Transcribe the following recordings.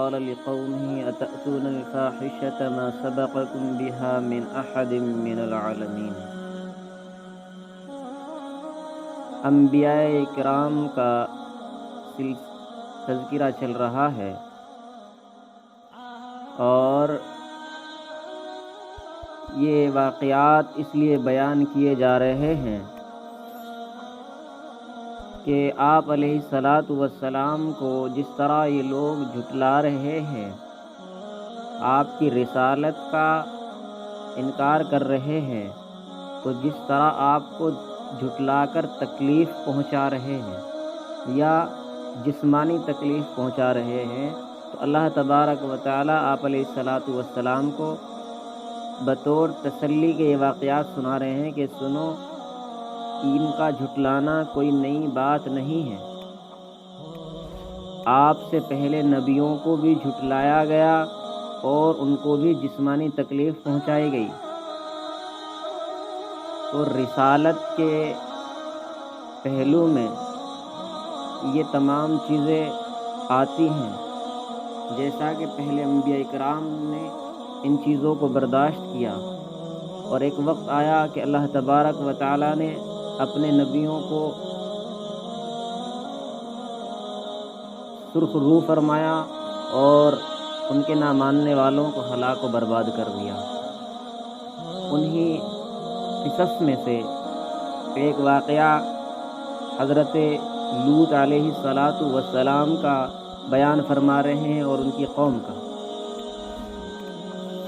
قال لقومه أتأتون الفاحشة ما سبقكم بها من أحد من العالمين۔ انبیاء کرام کا تذکرہ چل رہا ہے اور یہ واقعات اس لیے بیان کیے جا رہے ہیں کہ آپ علیہ الصلاۃ والسلام کو جس طرح یہ لوگ جھٹلا رہے ہیں، آپ کی رسالت کا انکار کر رہے ہیں، تو جس طرح آپ کو جھٹلا کر تکلیف پہنچا رہے ہیں یا جسمانی تکلیف پہنچا رہے ہیں، تو اللہ تبارک و تعالی آپ علیہ الصلاۃ والسلام کو بطور تسلی کے یہ واقعات سنا رہے ہیں کہ سنو، ان کا جھٹلانا کوئی نئی بات نہیں ہے۔ آپ سے پہلے نبیوں کو بھی جھٹلایا گیا اور ان کو بھی جسمانی تکلیف پہنچائی گئی، تو رسالت کے پہلو میں یہ تمام چیزیں آتی ہیں، جیسا کہ پہلے انبیاء کرام نے ان چیزوں کو برداشت کیا، اور ایک وقت آیا کہ اللہ تبارک و تعالی نے اپنے نبیوں کو سرخ رو فرمایا اور ان کے نہ ماننے والوں کو ہلاک و برباد کر دیا۔ انہی قصص میں سے ایک واقعہ حضرت لوط علیہ الصلاۃ والسلام کا بیان فرما رہے ہیں اور ان کی قوم کا۔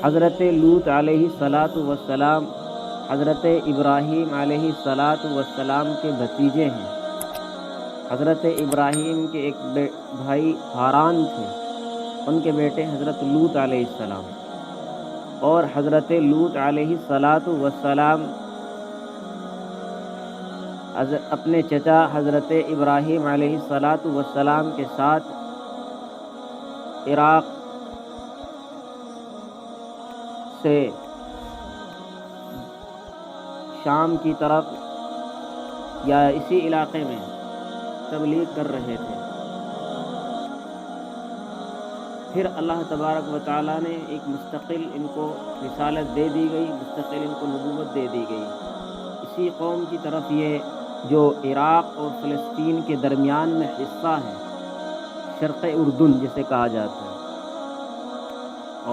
حضرت لوط علیہ الصلاۃ والسلام حضرت ابراہیم علیہ الصلاۃ والسلام کے بھتیجے ہیں۔ حضرت ابراہیم کے ایک بھائی ہاران تھے، ان کے بیٹے حضرت لوط علیہ السلام، اور حضرت لوط علیہ الصلاۃ والسلام اپنے چچا حضرت ابراہیم علیہ الصلاۃ والسلام کے ساتھ عراق سے شام کی طرف یا اسی علاقے میں تبلیغ کر رہے تھے۔ پھر اللہ تبارک و تعالیٰ نے ایک مستقل ان کو رسالت دے دی گئی، مستقل ان کو نبوت دے دی گئی۔ اسی قوم کی طرف یہ جو عراق اور فلسطین کے درمیان میں حصہ ہے، شرق اردن جسے کہا جاتا ہے،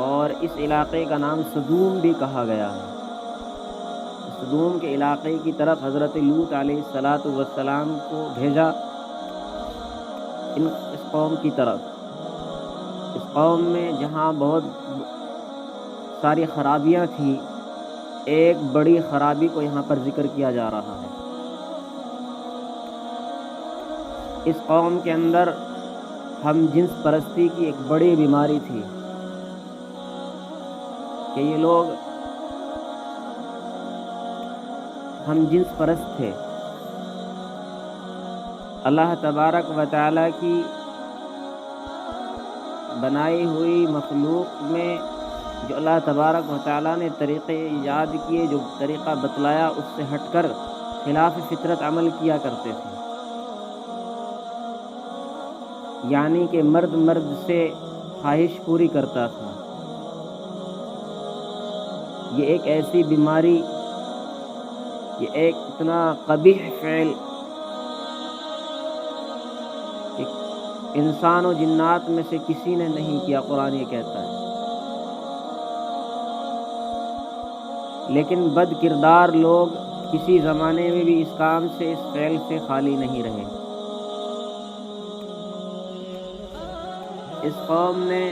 اور اس علاقے کا نام سدوم بھی کہا گیا ہے۔ سدوم کے علاقے کی طرف حضرت لوط علیہ الصلاۃ والسلام کو بھیجا، اس قوم کی طرف۔ اس قوم میں جہاں بہت ساری خرابیاں تھیں، ایک بڑی خرابی کو یہاں پر ذکر کیا جا رہا ہے۔ اس قوم کے اندر ہم جنس پرستی کی ایک بڑی بیماری تھی کہ یہ لوگ ہم جنس پرست تھے۔ اللہ تبارک و تعالیٰ کی بنائی ہوئی مخلوق میں جو اللہ تبارک و تعالیٰ نے طریقے ایجاد کیے، جو طریقہ بتلایا، اس سے ہٹ کر خلاف فطرت عمل کیا کرتے تھے۔ یعنی کہ مرد سے خواہش پوری کرتا تھا۔ یہ ایک ایسی بیماری، یہ ایک اتنا قبیح فعل کہ انسان و جنات میں سے کسی نے نہیں کیا، قرآن یہ کہتا ہے۔ لیکن بد کردار لوگ کسی زمانے میں بھی اس کام سے، اس فعل سے خالی نہیں رہے۔ اس قوم نے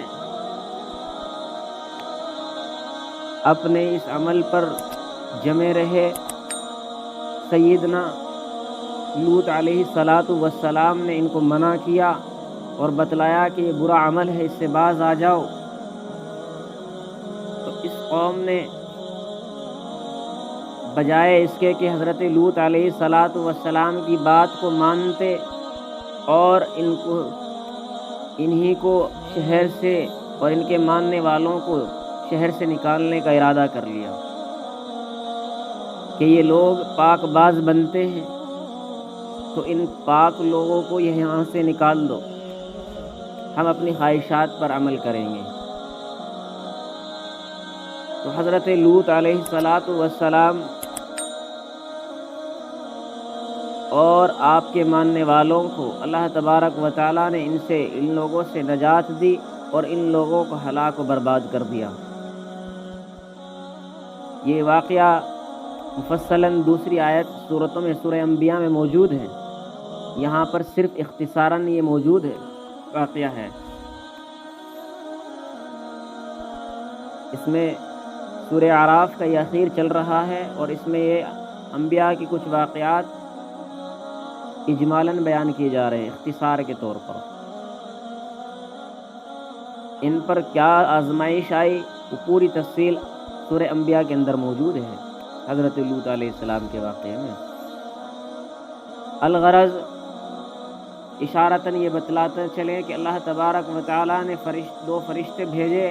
اپنے اس عمل پر جمے رہے۔ سیدنا لوط علیہ الصلاۃ والسلام نے ان کو منع کیا اور بتلایا کہ یہ برا عمل ہے، اس سے باز آ جاؤ۔ تو اس قوم نے بجائے اس کے کہ حضرت لوط علیہ الصلاۃ والسلام کی بات کو مانتے اور انہی کو شہر سے اور ان کے ماننے والوں کو شہر سے نکالنے کا ارادہ کر لیا کہ یہ لوگ پاک باز بنتے ہیں، تو ان پاک لوگوں کو یہاں سے نکال دو۔ ہم اپنی خواہشات پر عمل کریں گے۔ تو حضرت لوط علیہ السلام اور آپ کے ماننے والوں کو اللہ تبارک و تعالیٰ نے ان لوگوں سے نجات دی اور ان لوگوں کو ہلاک و برباد کر دیا۔ یہ واقعہ مفصلاً دوسری آیت سورتوں میں سورہ انبیاء میں موجود ہے، یہاں پر صرف اختصاراً یہ موجود ہے، واقعہ ہے۔ اس میں سورہ اعراف کا یہ اخیر چل رہا ہے اور اس میں یہ انبیاء کی کچھ واقعات اجمالاً بیان کیے جا رہے ہیں اختصار کے طور پر۔ ان پر کیا آزمائش آئی وہ پوری تفصیل سورہ انبیاء کے اندر موجود ہے حضرت لوط علیہ السلام کے واقعے میں۔ الغرض اشارتاً یہ بتلاتے چلیں کہ اللہ تبارک و تعالیٰ نے دو فرشتے بھیجے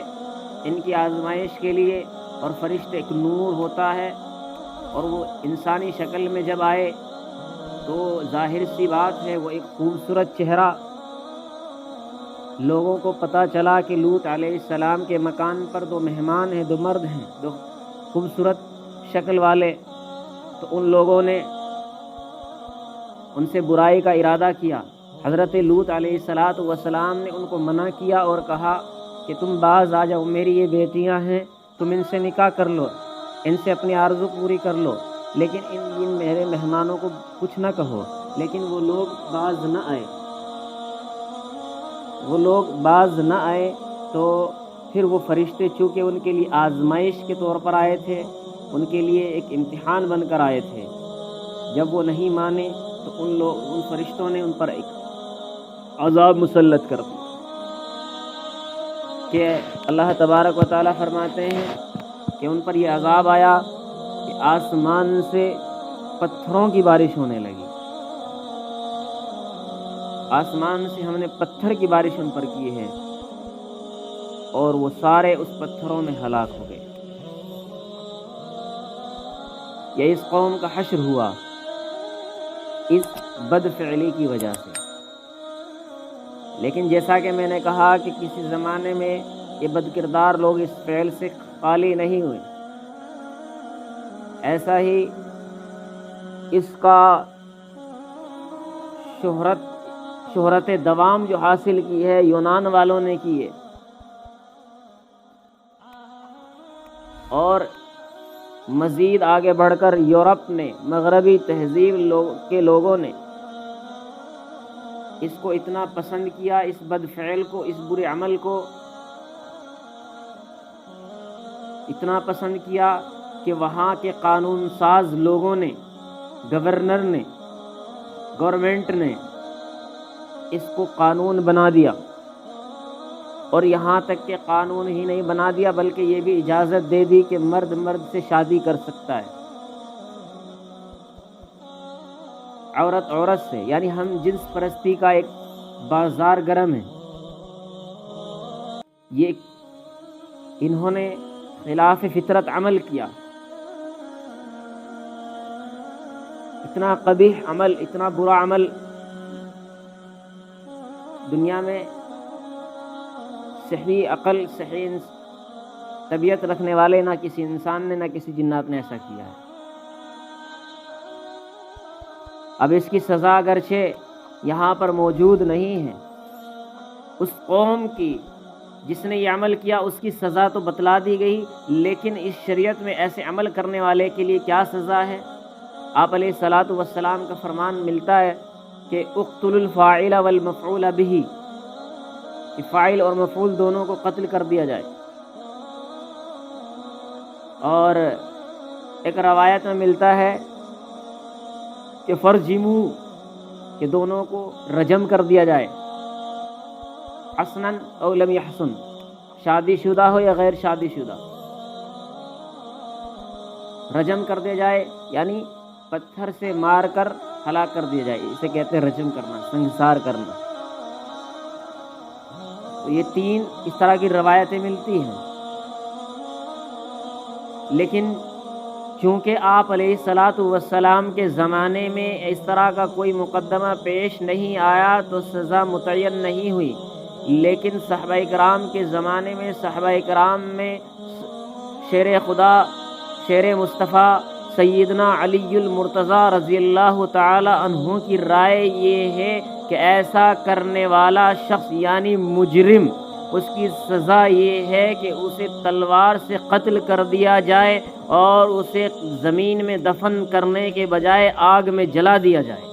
ان کی آزمائش کے لیے، اور فرشتے ایک نور ہوتا ہے، اور وہ انسانی شکل میں جب آئے تو ظاہر سی بات ہے وہ ایک خوبصورت چہرہ، لوگوں کو پتہ چلا کہ لوط علیہ السلام کے مکان پر دو مہمان ہیں، دو مرد ہیں، دو خوبصورت شکل والے، تو ان لوگوں نے ان سے برائی کا ارادہ کیا۔ حضرت لوط علیہ السلام نے ان کو منع کیا اور کہا کہ تم باز آ جاؤ، میری یہ بیٹیاں ہیں، تم ان سے نکاح کر لو، ان سے اپنی آرزو پوری کر لو، لیکن ان میرے مہمانوں کو کچھ نہ کہو۔ لیکن وہ لوگ باز نہ آئے تو پھر وہ فرشتے چونکہ ان کے لیے آزمائش کے طور پر آئے تھے، ان کے لیے ایک امتحان بن کر آئے تھے، جب وہ نہیں مانے تو ان فرشتوں نے ان پر ایک عذاب مسلط کر دیا کہ اللہ تبارک و تعالیٰ فرماتے ہیں کہ ان پر یہ عذاب آیا کہ آسمان سے پتھروں کی بارش ہونے لگی، آسمان سے ہم نے پتھر کی بارش ان پر کی ہے، اور وہ سارے اس پتھروں میں ہلاک ہو گئے۔ یہ اس قوم کا حشر ہوا اس بد فعلی کی وجہ سے۔ لیکن جیسا کہ میں نے کہا کہ کسی زمانے میں یہ بد کردار لوگ اس فعل سے خالی نہیں ہوئے، ایسا ہی اس کا شہرت دوام جو حاصل کی ہے یونان والوں نے کی ہے، اور مزید آگے بڑھ کر یورپ نے، مغربی تہذیب کے لوگوں نے اس کو اتنا پسند کیا، اس بد فعل کو، اس برے عمل کو اتنا پسند کیا کہ وہاں کے قانون ساز لوگوں نے، گورنر نے، گورنمنٹ نے اس کو قانون بنا دیا، اور یہاں تک کہ قانون ہی نہیں بنا دیا بلکہ یہ بھی اجازت دے دی کہ مرد سے شادی کر سکتا ہے، عورت سے، یعنی ہم جنس پرستی کا ایک بازار گرم ہے۔ یہ انہوں نے خلاف فطرت عمل کیا، اتنا قبیح عمل، اتنا برا عمل دنیا میں صحیح عقل، صحیح طبیعت رکھنے والے نہ کسی انسان نے، نہ کسی جنات نے ایسا کیا ہے۔ اب اس کی سزا اگرچہ یہاں پر موجود نہیں ہے، اس قوم کی جس نے یہ عمل کیا اس کی سزا تو بتلا دی گئی، لیکن اس شریعت میں ایسے عمل کرنے والے کے لیے کیا سزا ہے؟ آپ علیہ الصلاۃ والسلام کا فرمان ملتا ہے کہ اقتلوا الفاعل والمفعول به، کہ فاعل اور مفعول دونوں کو قتل کر دیا جائے۔ اور ایک روایت میں ملتا ہے کہ فرجمو، کہ دونوں کو رجم کر دیا جائے، حسنا او لم یحسن، شادی شدہ ہو یا غیر شادی شدہ، رجم کر دیا جائے، یعنی پتھر سے مار کر ہلاک کر دیا جائے، اسے کہتے ہیں رجم کرنا، سنسار کرنا۔ تو یہ تین اس طرح کی روایتیں ملتی ہیں، لیکن چونکہ آپ علیہ الصلاۃ والسلام کے زمانے میں اس طرح کا کوئی مقدمہ پیش نہیں آیا تو سزا متعین نہیں ہوئی۔ لیکن صحابہ کرام کے زمانے میں صحابہ کرام میں شیر خدا شیر مصطفیٰ سیدنا علی المرتضیٰ رضی اللہ تعالی عنہ کی رائے یہ ہے کہ ایسا کرنے والا شخص یعنی مجرم، اس کی سزا یہ ہے کہ اسے تلوار سے قتل کر دیا جائے اور اسے زمین میں دفن کرنے کے بجائے آگ میں جلا دیا جائے۔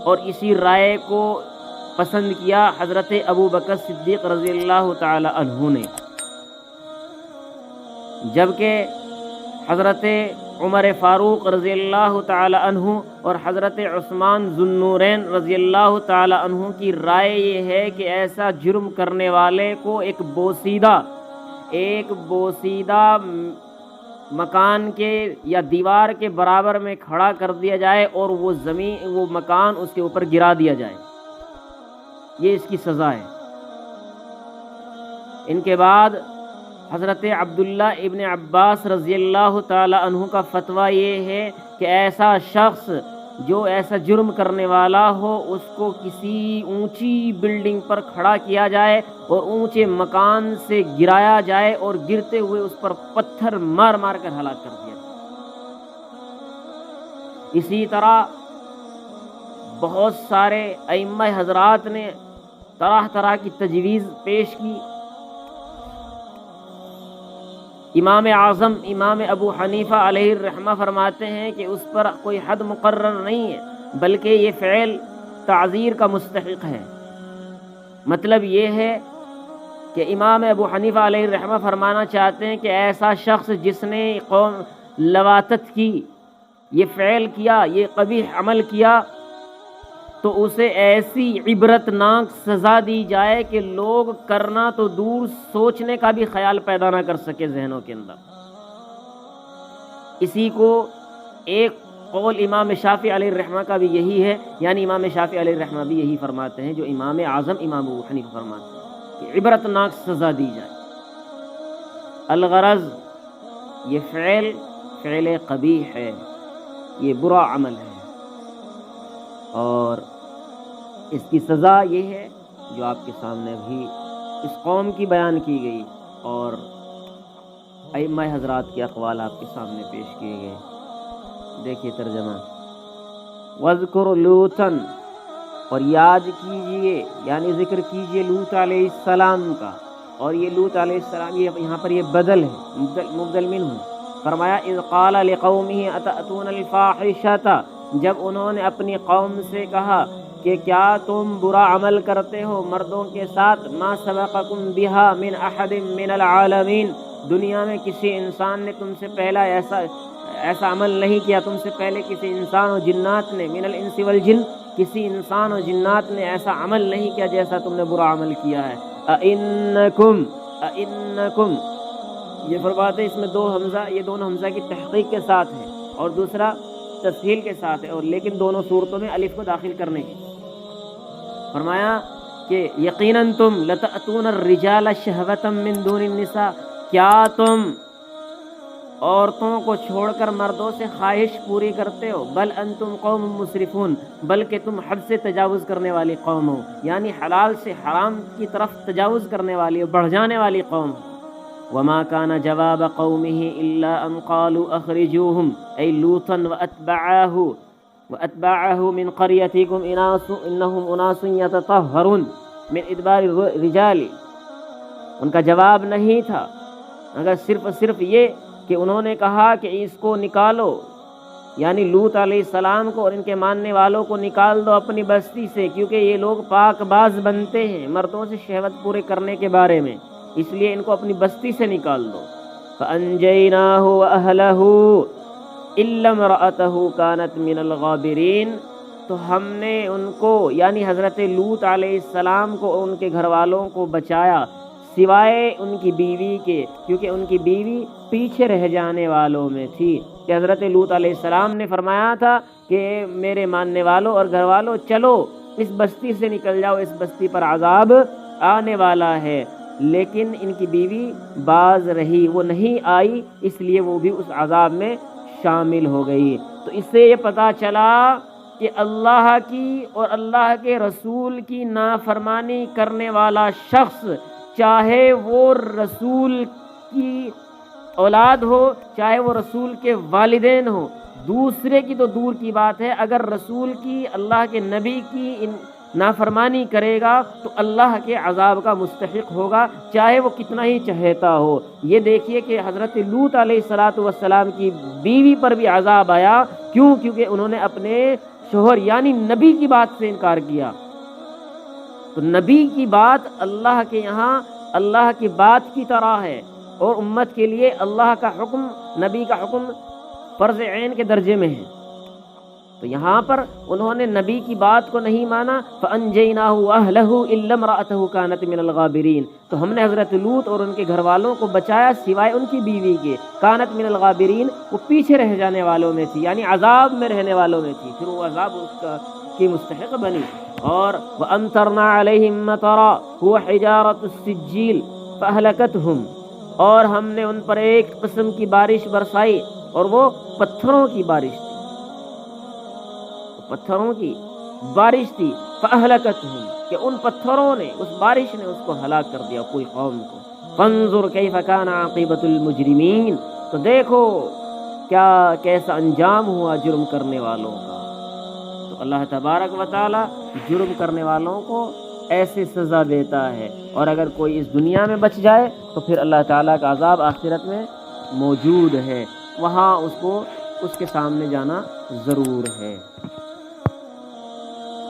اور اسی رائے کو پسند کیا حضرت ابو بکر صدیق رضی اللہ تعالی عنہ نے، جبکہ حضرت عمر فاروق رضی اللہ تعالی عنہ اور حضرت عثمان ذو النورین رضی اللہ تعالی عنہ کی رائے یہ ہے کہ ایسا جرم کرنے والے کو ایک بوسیدہ مکان کے یا دیوار کے برابر میں کھڑا کر دیا جائے اور وہ مکان اس کے اوپر گرا دیا جائے، یہ اس کی سزا ہے۔ ان کے بعد حضرت عبداللہ ابن عباس رضی اللہ تعالی عنہ کا فتویٰ یہ ہے کہ ایسا شخص جو ایسا جرم کرنے والا ہو اس کو کسی اونچی بلڈنگ پر کھڑا کیا جائے اور اونچے مکان سے گرایا جائے اور گرتے ہوئے اس پر پتھر مار مار کر ہلاک کر دیا جائے۔ اسی طرح بہت سارے ائمہ حضرات نے طرح طرح کی تجویز پیش کی۔ امام اعظم امام ابو حنیفہ علیہ الرحمہ فرماتے ہیں کہ اس پر کوئی حد مقرر نہیں ہے، بلکہ یہ فعل تعزیر کا مستحق ہے۔ مطلب یہ ہے کہ امام ابو حنیفہ علیہ الرحمہ فرمانا چاہتے ہیں کہ ایسا شخص جس نے قوم لواطت کی، یہ فعل کیا، یہ قبیح عمل کیا، تو اسے ایسی عبرت ناک سزا دی جائے کہ لوگ کرنا تو دور سوچنے کا بھی خیال پیدا نہ کر سکے ذہنوں کے اندر۔ اسی کو ایک قول امام شافعی علیہ الرحمہ کا بھی یہی ہے، یعنی امام شافعی علیہ الرحمہ بھی یہی فرماتے ہیں جو امام اعظم امام ابو حنیفہ فرماتے ہیں کہ عبرت ناک سزا دی جائے۔ الغرض یہ فعل قبیح ہے، یہ برا عمل ہے، اور اس کی سزا یہ ہے جو آپ کے سامنے بھی اس قوم کی بیان کی گئی اور ائمہ حضرات کے اقوال آپ کے سامنے پیش کیے گئے۔ دیکھیے ترجمہ، وَاذْكُرْ لُوطًا، اور یاد کیجئے یعنی ذکر کیجئے لوط علیہ السلام کا، اور یہ لوط علیہ السلام یہاں پر یہ بدل ہے، مبدل منہ۔ فرمایا اذ قال لقومه اتأتون الفاحشة، جب انہوں نے اپنی قوم سے کہا کہ کیا تم برا عمل کرتے ہو مردوں کے ساتھ، ما سبقکم بها من احد من العالمین، دنیا میں کسی انسان نے تم سے پہلا ایسا عمل نہیں کیا، تم سے پہلے کسی انسان و جنات نے، من الانس والجن، کسی انسان و جنات نے ایسا عمل نہیں کیا جیسا تم نے برا عمل کیا ہے۔ اِنَّکُمْ یہ فرماتے اس میں دو حمزہ، یہ دونوں حمزہ کی تحقیق کے ساتھ ہے اور دوسرا تسہیل کے ساتھ ہے، اور لیکن دونوں صورتوں میں الف کو داخل کرنے کی۔ فرمایا کہ یقیناً تم لتأتون الرجال شہوة من دون النساء، کیا تم عورتوں کو چھوڑ کر مردوں سے خواہش پوری کرتے ہو، بل انتم قوم مسرفون، بلکہ تم حد سے تجاوز کرنے والی قوم ہو، یعنی حلال سے حرام کی طرف تجاوز کرنے والی بڑھ جانے والی قوم ہو۔ وما كان جواب قومه إلا أن قالوا أخرجوهم أي لوطا وأتباعه من قريتكم إنهم أناس يتطهرون من إدبار الرجال، ان کا جواب نہیں تھا اگر صرف یہ کہ انہوں نے کہا کہ اس کو نکالو، یعنی لوط علیہ السلام کو اور ان کے ماننے والوں کو نکال دو اپنی بستی سے، کیونکہ یہ لوگ پاک باز بنتے ہیں مردوں سے شہوت پورے کرنے کے بارے میں، اس لیے ان کو اپنی بستی سے نکال دو۔ فَأَنْجَيْنَاهُ وَأَهْلَهُ إِلَّا امْرَأَتَهُ كَانَتْ مِنَ الْغَابِرِينَ، تو ہم نے ان کو یعنی حضرت لوط علیہ السلام کو اور ان کے گھر والوں کو بچایا سوائے ان کی بیوی کے، کیونکہ ان کی بیوی پیچھے رہ جانے والوں میں تھی۔ کہ حضرت لوط علیہ السلام نے فرمایا تھا کہ میرے ماننے والوں اور گھر والوں چلو اس بستی سے نکل جاؤ، اس بستی پر عذاب آنے والا ہے، لیکن ان کی بیوی باز رہی، وہ نہیں آئی، اس لیے وہ بھی اس عذاب میں شامل ہو گئی۔ تو اس سے یہ پتہ چلا کہ اللہ کی اور اللہ کے رسول کی نافرمانی کرنے والا شخص، چاہے وہ رسول کی اولاد ہو، چاہے وہ رسول کے والدین ہوں، دوسرے کی تو دور کی بات ہے، اگر رسول کی، اللہ کے نبی کی نافرمانی کرے گا تو اللہ کے عذاب کا مستحق ہوگا، چاہے وہ کتنا ہی چہیتا ہو۔ یہ دیکھیے کہ حضرت لوط علیہ السلام کی بیوی پر بھی عذاب آیا، کیوں؟ کیونکہ انہوں نے اپنے شوہر یعنی نبی کی بات سے انکار کیا۔ تو نبی کی بات اللہ کے یہاں اللہ کی بات کی طرح ہے، اور امت کے لیے اللہ کا حکم، نبی کا حکم فرض عین کے درجے میں ہے۔ تو یہاں پر انہوں نے نبی کی بات کو نہیں مانا، فَأَنْجَيْنَاهُ وَأَهْلَهُ إِلَّا امْرَأَتَهُ كَانَتْ مِنَ الْغَابِرِينَ، تو ہم نے حضرت لوط اور ان کے گھر والوں کو بچایا سوائے ان کی بیوی کے، کانت من الغابرین، وہ پیچھے رہ جانے والوں میں تھی، یعنی عذاب میں رہنے والوں میں تھی، پھر وہ عذاب اس کا کی مستحق بنی۔ اور وَأَمْطَرْنَا عَلَيْهِمْ مَطَرًا هُوَ حِجَارَةُ السِّجِّيلِ فَأَهْلَكَتْهُمْ، اور ہم نے ان پر ایک قسم کی بارش برسائی، اور وہ پتھروں کی بارش تھی، پتھروں کی بارش تھی، فَأَهْلَكَتْهُمْ، کہ ان پتھروں نے، اس بارش نے اس کو ہلاک کر دیا، کوئی قوم کو۔ فَانظُرْ كَيْفَ كَانَ عَاقِبَةُ الْمُجْرِمِينَ، تو دیکھو کیا کیسا انجام ہوا جرم کرنے والوں کا۔ تو اللہ تبارک و تعالی جرم کرنے والوں کو ایسے سزا دیتا ہے، اور اگر کوئی اس دنیا میں بچ جائے تو پھر اللہ تعالیٰ کا عذاب آخرت میں موجود ہے، وہاں اس کو اس کے سامنے جانا ضرور ہے۔